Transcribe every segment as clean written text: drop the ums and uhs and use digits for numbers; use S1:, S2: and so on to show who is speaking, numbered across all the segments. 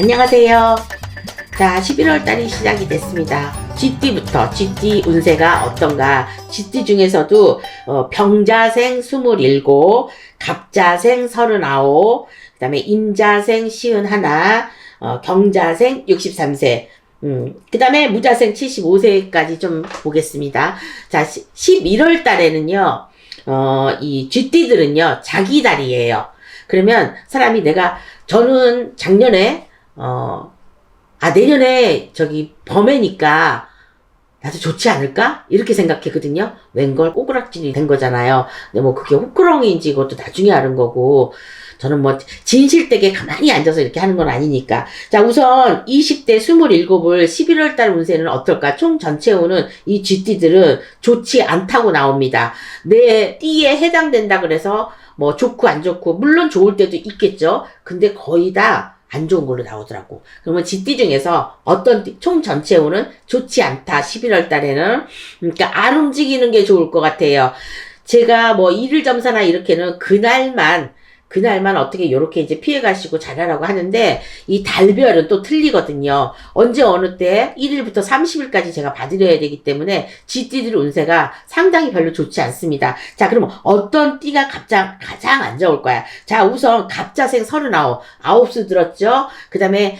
S1: 안녕하세요. 자, 11월 달이 시작이 됐습니다. 쥐띠부터 쥐띠 운세가 어떤가? 쥐띠 중에서도 병자생 27, 갑자생 39, 그 다음에 임자생 51, 경자생 63세, 그 다음에 무자생 75세까지 좀 보겠습니다. 자, 11월 달에는요, 이 쥐띠들은요, 자기 달이에요. 그러면 사람이 저는 작년에, 내년에 범해니까 나도 좋지 않을까? 이렇게 생각했거든요. 웬걸 꼬꾸락질이 된 거잖아요. 근데 뭐 그게 호크렁인지 그것도 나중에 아는 거고, 저는 뭐 진실되게 가만히 앉아서 이렇게 하는 건 아니니까. 자, 우선 20대 27을 11월 달 운세는 어떨까? 총 전체 운은 이 쥐띠들은 좋지 않다고 나옵니다. 내 띠에 해당된다 그래서 뭐 좋고 안 좋고, 물론 좋을 때도 있겠죠. 근데 거의 다 안 좋은 걸로 나오더라고. 그러면 쥐띠 중에서 어떤 띠, 총 전체 운은 좋지 않다. 11월 달에는. 그러니까 안 움직이는 게 좋을 것 같아요. 제가 뭐 일일 점사나 이렇게는 그날만 어떻게 요렇게 이제 피해 가시고 잘하라고 하는데, 이 달별은 또 틀리거든요. 언제 어느 때 1일부터 30일까지 제가 봐드려야 되기 때문에 쥐띠들 운세가 상당히 별로 좋지 않습니다. 자, 그러면 어떤 띠가 가장 안 좋을 거야? 자, 우선 갑자생 39, 아홉수 들었죠? 그 다음에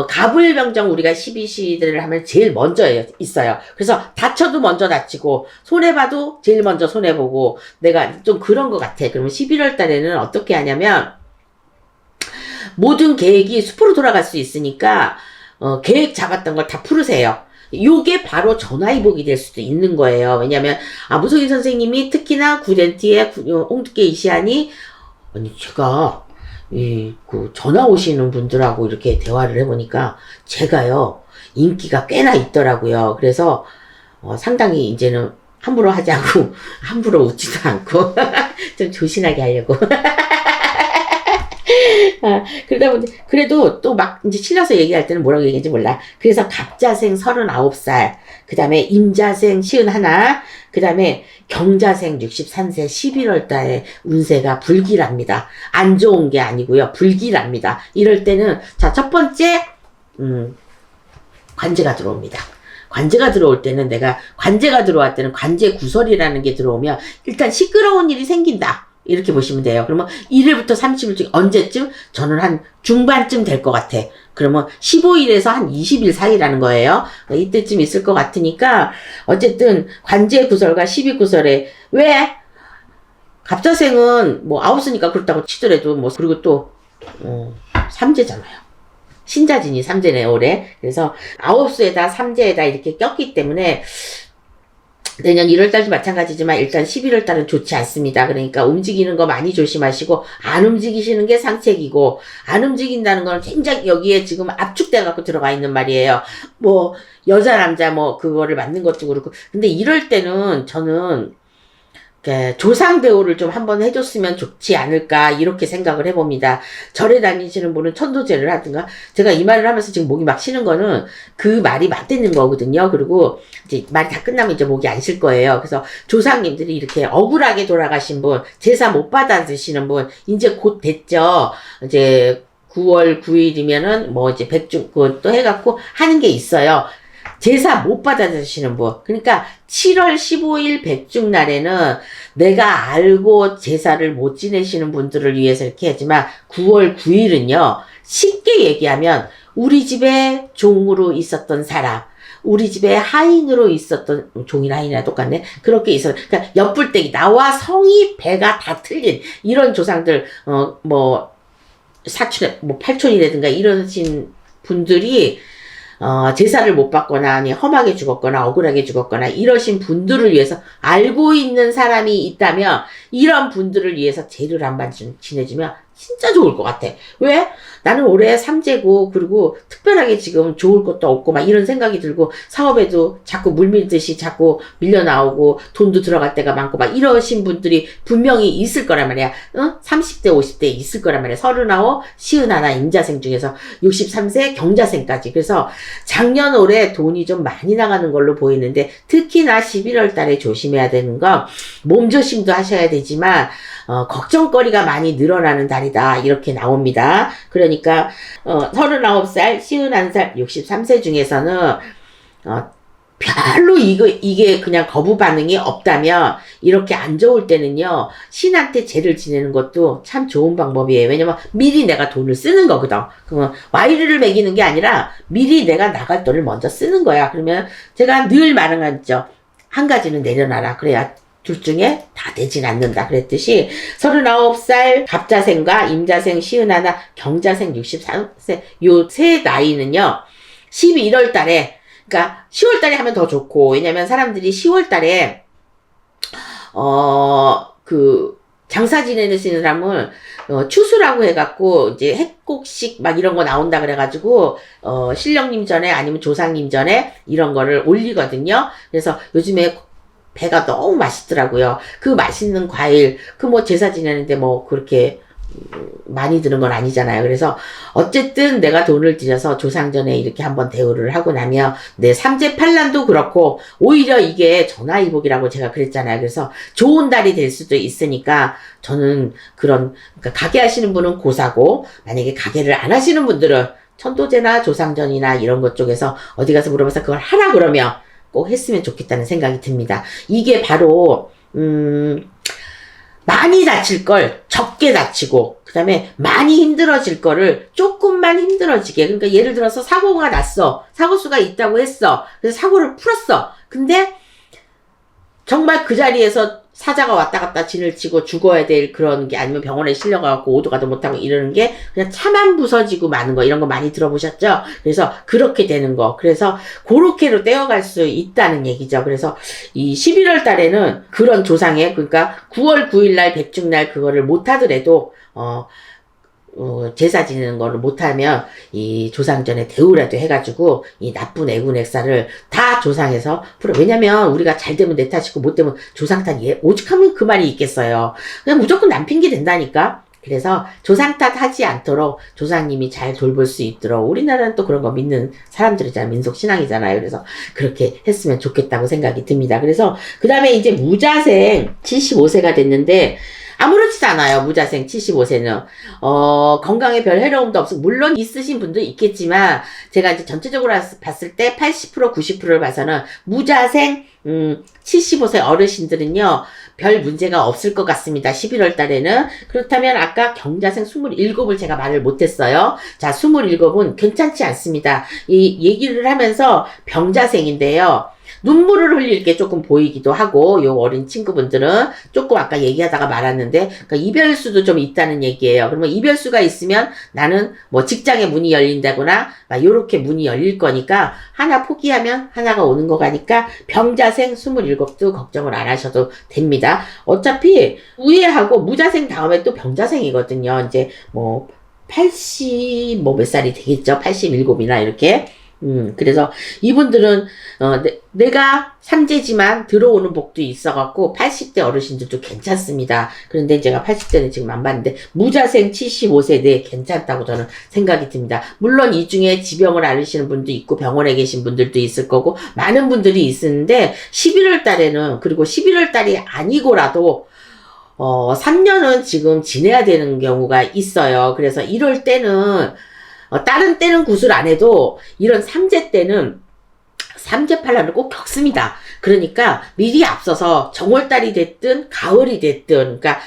S1: 가불병정 우리가 12시들을 하면 제일 먼저 있어요. 그래서 다쳐도 먼저 다치고, 손해봐도 제일 먼저 손해보고, 내가 좀 그런 것 같아. 그러면 11월 달에는 어떻게 하냐면, 모든 계획이 숲으로 돌아갈 수 있으니까, 계획 잡았던 걸 다 풀으세요. 요게 바로 전화위복이 될 수도 있는 거예요. 왜냐면, 무속인 선생님이 특히나 구덴티의 옹두깨 이시안이, 제가, 전화 오시는 분들하고 이렇게 대화를 해보니까 제가요, 인기가 꽤나 있더라고요. 그래서, 상당히 이제는 함부로 하지 않고, 함부로 웃지도 않고, 좀 조신하게 하려고. 그러다 보니, 그래도 또 막 이제 실려서 얘기할 때는 뭐라고 얘기했는지 몰라. 그래서 갑자생 39살, 그 다음에 임자생 51, 그 다음에 경자생 63세 11월 달에 운세가 불길합니다. 안 좋은 게 아니고요. 불길합니다. 이럴 때는, 자, 첫 번째, 관제가 들어옵니다. 관제가 들어올 때는 관제가 들어올 때는 관제 구설이라는 게 들어오면 일단 시끄러운 일이 생긴다. 이렇게 보시면 돼요. 그러면 1일부터 30일 중 언제쯤? 저는 한 중반쯤 될 것 같아. 그러면 15일에서 한 20일 사이라는 거예요. 이때쯤 있을 것 같으니까, 어쨌든 관제 구설과 12구설에, 왜? 갑자생은 뭐 아홉수니까 그렇다고 치더라도 뭐, 그리고 또 삼재잖아요. 신자진이 삼재네, 올해. 그래서 아홉수에다 삼재에다 이렇게 꼈기 때문에 내년 1월달도 마찬가지지만 일단 11월달은 좋지 않습니다. 그러니까 움직이는 거 많이 조심하시고, 안 움직이시는 게 상책이고, 안 움직인다는 건 굉장히 여기에 지금 압축돼 갖고 들어가 있는 말이에요. 뭐 여자 남자 뭐 그거를 맞는 것도 그렇고. 근데 이럴 때는 저는 조상 대우를 좀 한번 해줬으면 좋지 않을까, 이렇게 생각을 해봅니다. 절에 다니시는 분은 천도제를 하든가. 제가 이 말을 하면서 지금 목이 막 쉬는 거는 그 말이 맞대는 거거든요. 그리고 이제 말이 다 끝나면 이제 목이 안 쉴 거예요. 그래서 조상님들이 이렇게 억울하게 돌아가신 분, 제사 못 받아드시는 분, 이제 곧 됐죠. 이제 9월 9일이면은 뭐 이제 백중, 그것도 해갖고 하는 게 있어요. 제사 못 받아주시는 분. 그러니까 7월 15일 백중날에는 내가 알고 제사를 못 지내시는 분들을 위해서 이렇게 하지만, 9월 9일은요, 쉽게 얘기하면 우리 집에 종으로 있었던 사람, 우리 집에 하인으로 있었던, 종이나 하인이나 똑같네. 그렇게 그러니까 엿불떼기, 나와 성이 배가 다 틀린 이런 조상들, 뭐 사촌, 뭐 팔촌이라든가 이러신 분들이 제사를 못 받거나, 아니, 험하게 죽었거나, 억울하게 죽었거나, 이러신 분들을 위해서 알고 있는 사람이 있다면, 이런 분들을 위해서 제를 한번 지내주면 진짜 좋을 것 같아. 왜? 나는 올해 삼재고, 그리고 특별하게 지금 좋을 것도 없고, 막 이런 생각이 들고, 사업에도 자꾸 물밀듯이 자꾸 밀려나오고, 돈도 들어갈 때가 많고, 막 이러신 분들이 분명히 있을 거란 말이야. 30대, 50대 있을 거란 말이야. 39, 51, 임자생 중에서 63세 경자생까지. 그래서 작년 올해 돈이 좀 많이 나가는 걸로 보이는데, 특히나 11월 달에 조심해야 되는 건, 몸조심도 하셔야 되지만, 걱정거리가 많이 늘어나는 달이 날이다. 이렇게 나옵니다. 그러니까 39살, 51살, 63세 중에서는 별로 이게 그냥 거부 반응이 없다면 이렇게 안 좋을 때는요, 신한테 제를 지내는 것도 참 좋은 방법이에요. 왜냐면 미리 내가 돈을 쓰는 거거든. 그러면 와이르를 매기는 게 아니라 미리 내가 나갈 돈을 먼저 쓰는 거야. 그러면 제가 늘 말하죠. 한 가지는 내려놔라. 그래야 둘 중에 다 되진 않는다. 그랬듯이 39살 갑자생과 임자생 51, 경자생 63세 요 세 나이는요, 11월 달에 그러니까 10월 달에 하면 더 좋고, 왜냐면 사람들이 10월 달에 장사 지내는 사람을 추수라고 해갖고 이제 핵곡식 막 이런 거 나온다 그래가지고 신령님 전에 아니면 조상님 전에 이런 거를 올리거든요. 그래서 요즘에 배가 너무 맛있더라고요. 그 맛있는 과일, 뭐 제사 지내는데 뭐 그렇게 많이 드는 건 아니잖아요. 그래서 어쨌든 내가 돈을 들여서 조상전에 이렇게 한번 대우를 하고 나면 내 삼재팔란도 그렇고, 오히려 이게 전화위복이라고 제가 그랬잖아요. 그래서 좋은 달이 될 수도 있으니까 저는 그러니까 가게 하시는 분은 고사고, 만약에 가게를 안 하시는 분들은 천도제나 조상전이나 이런 것 쪽에서 어디 가서 물어봐서 그걸 하라 그러면 꼭 했으면 좋겠다는 생각이 듭니다. 이게 바로 많이 다칠 걸 적게 다치고, 그 다음에 많이 힘들어질 거를 조금만 힘들어지게. 그러니까 예를 들어서 사고가 났어. 사고수가 있다고 했어. 그래서 사고를 풀었어. 근데 정말 그 자리에서 사자가 왔다 갔다 진을 치고 죽어야 될 그런 게, 아니면 병원에 실려가고 오도 가도 못하고 이러는 게 그냥 차만 부서지고 마는 거, 이런 거 많이 들어보셨죠? 그래서 그렇게 되는 거. 그래서 그렇게로 떼어갈 수 있다는 얘기죠. 그래서 이 11월 달에는 그런 조상의, 그러니까 9월 9일 날 백중날 그거를 못하더라도 제사 지내는 거를 못하면 이 조상전에 대우라도 해가지고 이 나쁜 애군 액사를 다 조상에서 풀어. 왜냐면 우리가 잘 되면 내 탓이고 못 되면 조상 탓이 오죽하면 그 말이 있겠어요. 그냥 무조건 남 핑계 된다니까. 그래서 조상 탓 하지 않도록 조상님이 잘 돌볼 수 있도록, 우리나라는 또 그런 거 믿는 사람들이잖아요. 민속 신앙이잖아요. 그래서 그렇게 했으면 좋겠다고 생각이 듭니다. 그래서 그 다음에 이제 무자생 75세가 됐는데 아무렇지도 않아요. 무자생 75세는. 건강에 별 해로움도 없고, 물론 있으신 분도 있겠지만, 제가 이제 전체적으로 봤을 때 80%, 90%를 봐서는 무자생, 75세 어르신들은요, 별 문제가 없을 것 같습니다. 11월 달에는. 그렇다면 아까 경자생 27을 제가 말을 못했어요. 자, 27은 괜찮지 않습니다. 이 얘기를 하면서 병자생인데요. 눈물을 흘릴 게 조금 보이기도 하고, 요 어린 친구분들은 조금 아까 얘기하다가 말았는데, 그러니까 이별수도 좀 있다는 얘기예요. 그러면 이별수가 있으면 나는 뭐 직장에 문이 열린다거나 막 요렇게 문이 열릴 거니까 하나 포기하면 하나가 오는 거 가니까 병자생 27도 걱정을 안 하셔도 됩니다. 어차피 우애하고 무자생 다음에 또 병자생이거든요. 이제 뭐 80 뭐 몇 살이 되겠죠. 87이나 이렇게. 그래서 이분들은 내가 삼재지만 들어오는 복도 있어갖고 80대 어르신들도 괜찮습니다. 그런데 제가 80대는 지금 안 봤는데 무자생 75세 네 괜찮다고 저는 생각이 듭니다. 물론 이 중에 지병을 앓으시는 분도 있고 병원에 계신 분들도 있을 거고 많은 분들이 있는데 11월 달에는, 그리고 11월 달이 아니고라도 3년은 지금 지내야 되는 경우가 있어요. 그래서 이럴 때는 다른 때는 구슬 안 해도 이런 삼재 때는 삼재팔란을 꼭 겪습니다. 그러니까 미리 앞서서 정월달이 됐든 가을이 됐든, 그러니까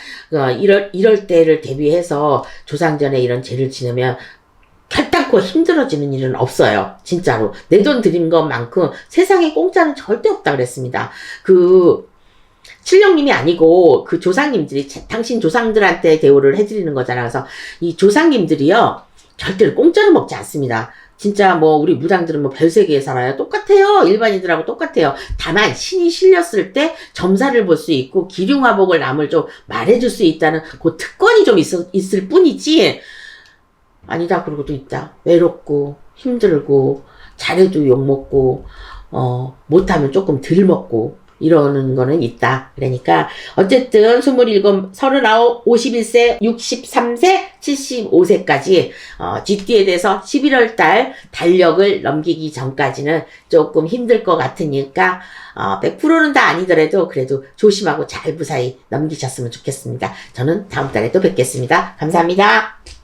S1: 이럴 때를 대비해서 조상전에 이런 제를 지내면 결단코 힘들어지는 일은 없어요. 진짜로. 내 돈 들인 것만큼 세상에 공짜는 절대 없다 그랬습니다. 신령님이 아니고 그 조상님들이 당신 조상들한테 대우를 해드리는 거잖아. 그래서 이 조상님들이요, 절대로 공짜로 먹지 않습니다. 진짜 뭐 우리 무당들은 뭐 별세계에 살아요. 똑같아요. 일반인들하고 똑같아요. 다만 신이 실렸을 때 점사를 볼 수 있고 기륭화복을 남을 좀 말해줄 수 있다는 그 특권이 좀 있을 뿐이지, 아니다 그러고도 있다. 외롭고 힘들고 잘해도 욕먹고 못하면 조금 덜 먹고 이러는 거는 있다. 그러니까 어쨌든 27, 39, 51세, 63세, 75세까지 GT에 대해서 11월 달 달력을 넘기기 전까지는 조금 힘들 것 같으니까 100%는 다 아니더라도 그래도 조심하고 잘 무사히 넘기셨으면 좋겠습니다. 저는 다음 달에 또 뵙겠습니다. 감사합니다.